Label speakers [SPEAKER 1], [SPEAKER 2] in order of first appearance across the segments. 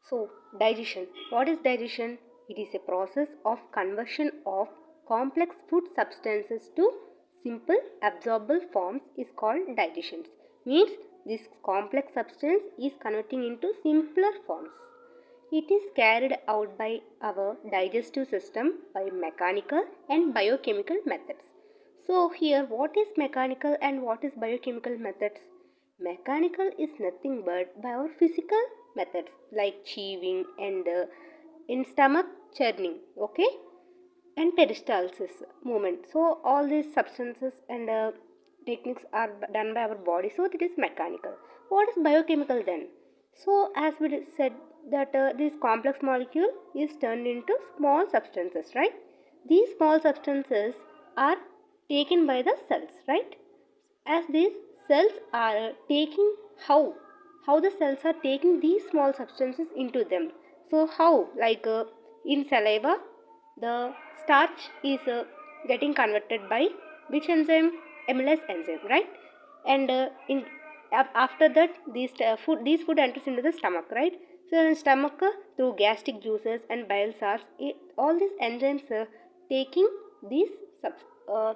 [SPEAKER 1] So, digestion. What is digestion? It is a process of conversion of complex food substances to simple absorbable forms is called digestion. Means this complex substance is converting into simpler forms. It is carried out by our digestive system by mechanical and biochemical methods. So here what is mechanical and what is biochemical methods? Mechanical is nothing but by our physical methods like chewing and in stomach churning, okay, and peristalsis movement. So all these substances and techniques are done by our body. So it is mechanical. What is biochemical then? So as we said that this complex molecule is turned into small substances, right? These small substances are taken by the cells, right? As these cells are taking how the cells are taking these small substances into them. So how, like in saliva the starch is getting converted by which enzyme? Amylase enzyme, right? And after that these food enters into the stomach, right? So in stomach through gastric juices and bile salts, all these enzymes taking these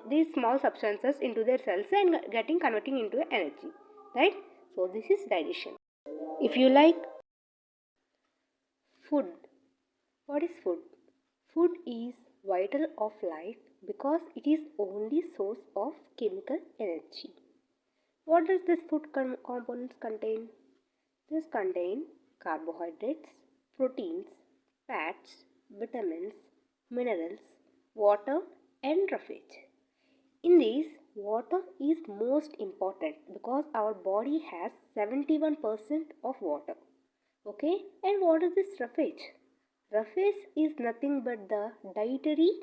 [SPEAKER 1] these small substances into their cells and getting converting into energy, right? So this is digestion. If you like food, what is food? Food is vital of life because it is only source of chemical energy. What does this food components contain? This contain carbohydrates, proteins, fats, vitamins, minerals, water and roughage. In these, water is most important because our body has 71% of water. Okay, and what is this roughage? Roughage is nothing but the dietary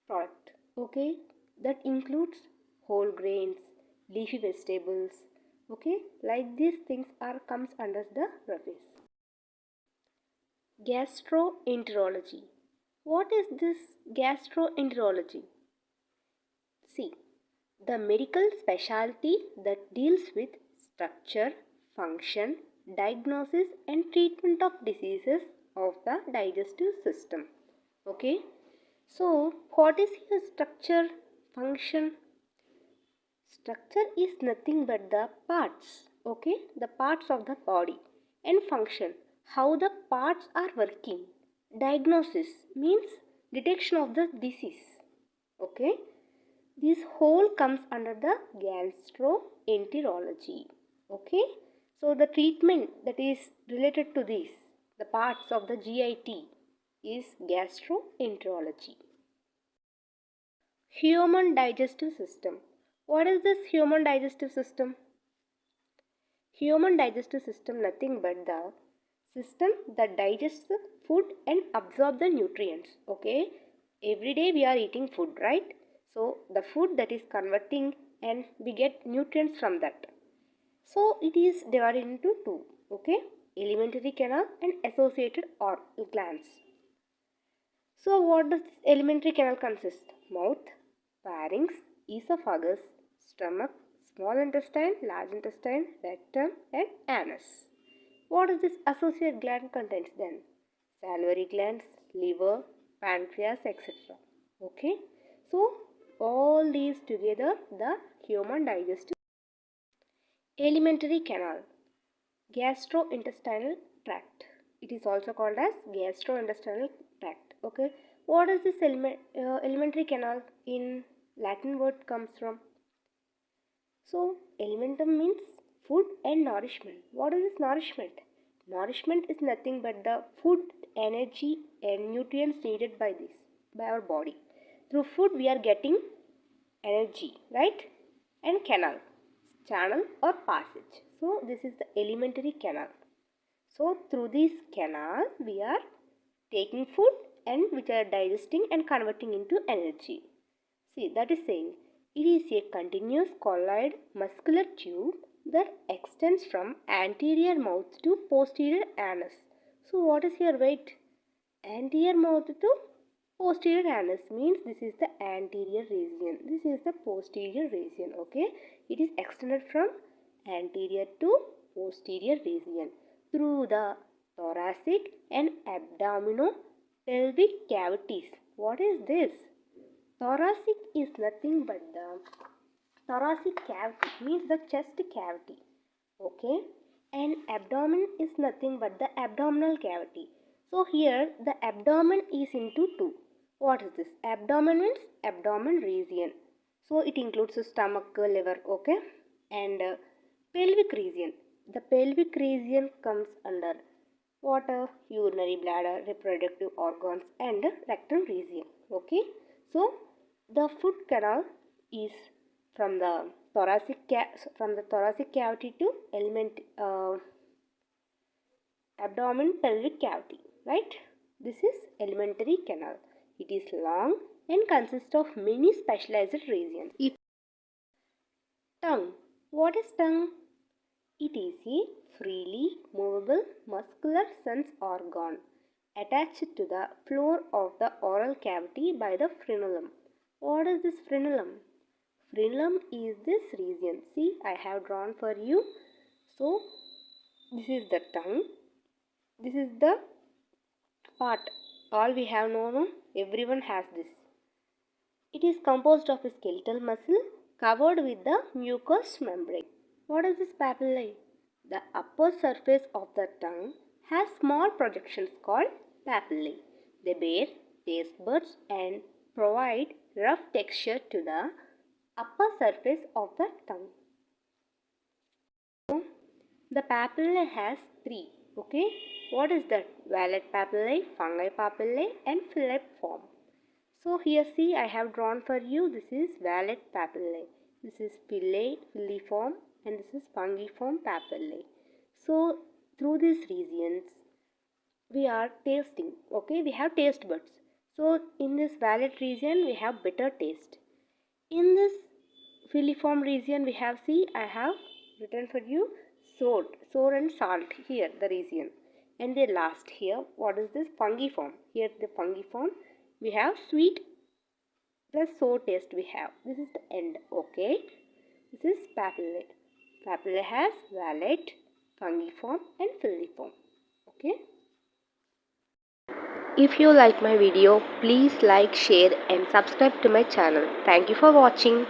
[SPEAKER 1] product. Okay, that includes whole grains, leafy vegetables. Okay, like these things are comes under the roughage. Gastroenterology. What is this gastroenterology? See, the medical specialty that deals with structure, function, diagnosis and treatment of diseases of the digestive system. Okay, so what is here structure, function? Structure is nothing but the parts, okay, the parts of the body, and function, how the parts are working. Diagnosis means detection of the disease, okay. This whole comes under the gastroenterology, okay. So the treatment that is related to this, the parts of the GIT, is gastroenterology. Human digestive system. What is this human digestive system? Human digestive system nothing but the system that digests the food and absorb the nutrients. Okay, every day we are eating food, right? So the food that is converting and we get nutrients from that. So it is divided into two. Okay, alimentary canal and associated or glands. So what does this alimentary canal consist? Mouth, pharynx, esophagus, stomach, small intestine, large intestine, rectum and anus. What does this associate gland contains then? Salivary glands, liver, pancreas, etc. Okay. So all these together the human digestive alimentary canal, gastrointestinal tract. It is also called as gastrointestinal tract. Okay. What is this alimentary canal in Latin word comes from? So, alimentum means food and nourishment. What is this nourishment? Nourishment is nothing but the food, energy and nutrients needed by our body. Through food we are getting energy, right? And canal, channel or passage. So, this is the alimentary canal. So, through this canal we are taking food and which are digesting and converting into energy. See, that is saying it is a continuous colloid muscular tube that extends from anterior mouth to posterior anus. So, what is your weight? Anterior mouth to posterior anus means this is the anterior region. This is the posterior region. Okay, it is extended from anterior to posterior region through the thoracic and abdominopelvic cavities. What is this? Thoracic is nothing but the thoracic cavity, means the chest cavity. Okay, and abdomen is nothing but the abdominal cavity. So here the abdomen is into two. What is this? Abdomen means abdomen region. So it includes the stomach, liver, okay, and pelvic region. The pelvic region comes under water, urinary bladder, reproductive organs, and rectal region. Okay, so the foot canal is from the thoracic cavity to abdomen pelvic cavity, right? This is alimentary canal. It is long and consists of many specialized regions. Tongue. What is tongue? It is a freely movable muscular sense organ attached to the floor of the oral cavity by the frenulum. What is this frenulum? Frenulum is this region. See, I have drawn for you. So, this is the tongue. This is the part. All we have known, everyone has this. It is composed of a skeletal muscle covered with the mucous membrane. What is this papillae? The upper surface of the tongue has small projections called papillae. They bear taste buds and provide rough texture to the upper surface of the tongue. The papillae has three. Okay, what is that? Valid papillae, fungi papillae, and filiform. So here see, I have drawn for you. This is valid papillae. This is filiform, and this is fungiform papillae. So through these regions, we are tasting. Okay, we have taste buds. So in this valid region, we have bitter taste. In this filiform region, we have, see, I have written for you sour and salt here, the region. And the last here, what is this? Fungiform. Here the fungiform, we have sweet plus sour taste we have. This is the end, okay. This is papillae. Papillae has valid, fungiform and filiform, okay. If you like my video, please like, share and subscribe to my channel. Thank you for watching.